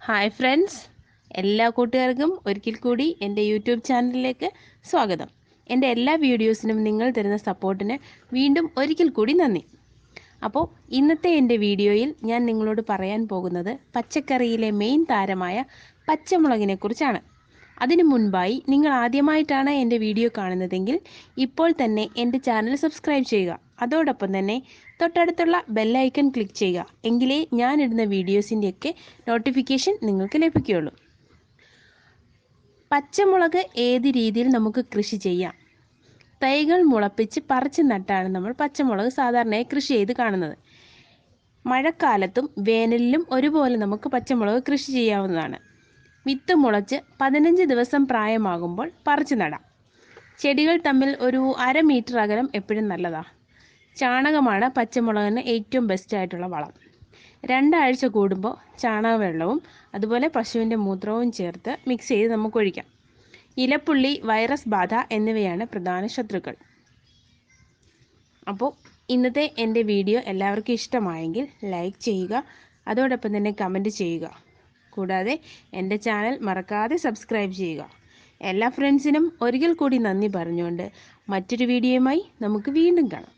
Hi friends, എല്ലാ കൂട്ടുകാർക്കും ഒരിക്കൽ കൂടി എൻ്റെ യൂട്യൂബ് ചാനലിലേക്ക് സ്വാഗതം. എൻ്റെ എല്ലാ വീഡിയോസിനും നിങ്ങൾ തരുന്ന സപ്പോർട്ടിന് വീണ്ടും ഒരിക്കൽ കൂടി നന്ദി. അപ്പോൾ ഇന്നത്തെ എൻ്റെ വീഡിയോയിൽ ഞാൻ നിങ്ങളോട് പറയാൻ പോകുന്നത് പച്ചക്കറിയിലെ മെയിൻ താരമായ പച്ചമുളകിനെ കുറിച്ചാണ്. അതിനു മുൻപായി നിങ്ങൾ ആദ്യമായിട്ടാണ് എൻ്റെ വീഡിയോ കാണുന്നതെങ്കിൽ ഇപ്പോൾ തന്നെ എൻ്റെ ചാനൽ സബ്സ്ക്രൈബ് ചെയ്യുക. അതോടൊപ്പം തന്നെ തൊട്ടടുത്തുള്ള ബെല്ലൈക്കൺ ക്ലിക്ക് ചെയ്യുക. എങ്കിലേ ഞാനിടുന്ന വീഡിയോസിൻ്റെയൊക്കെ നോട്ടിഫിക്കേഷൻ നിങ്ങൾക്ക് ലഭിക്കുകയുള്ളൂ. പച്ചമുളക് ഏത് രീതിയിൽ നമുക്ക് കൃഷി ചെയ്യാം? തൈകൾ മുളപ്പിച്ച് പറിച്ച് നട്ടാണ് നമ്മൾ പച്ചമുളക് സാധാരണയായി കൃഷി ചെയ്ത് കാണുന്നത്. മഴക്കാലത്തും വേനലിലും ഒരുപോലെ നമുക്ക് പച്ചമുളക് കൃഷി ചെയ്യാവുന്നതാണ്. വിത്ത് മുളച്ച് 15 ദിവസം പ്രായമാകുമ്പോൾ പറിച്ചു നടാം. ചെടികൾ തമ്മിൽ ഒരു 1/2 മീറ്റർ അകലം എപ്പോഴും നല്ലതാണ്. ചാണകമാണ് പച്ചമുളകിന് ഏറ്റവും ബെസ്റ്റായിട്ടുള്ള വളം. 2 ആഴ്ച കൂടുമ്പോൾ ചാണകവെള്ളവും അതുപോലെ പശുവിൻ്റെ മൂത്രവും ചേർത്ത് മിക്സ് ചെയ്ത് നമുക്ക് ഒഴിക്കാം. ഇലപ്പുള്ളി, വൈറസ് ബാധ എന്നിവയാണ് പ്രധാന ശത്രുക്കൾ. അപ്പോൾ ഇന്നത്തെ എൻ്റെ വീഡിയോ എല്ലാവർക്കും ഇഷ്ടമായെങ്കിൽ ലൈക്ക് ചെയ്യുക, അതോടൊപ്പം തന്നെ കമൻറ്റ് ചെയ്യുക. കൂടാതെ എൻ്റെ ചാനൽ മറക്കാതെ സബ്സ്ക്രൈബ് ചെയ്യുക. എല്ലാ ഫ്രണ്ട്സിനും ഒരിക്കൽ കൂടി നന്ദി പറഞ്ഞുകൊണ്ട് മറ്റൊരു വീഡിയോയുമായി നമുക്ക് വീണ്ടും കാണാം.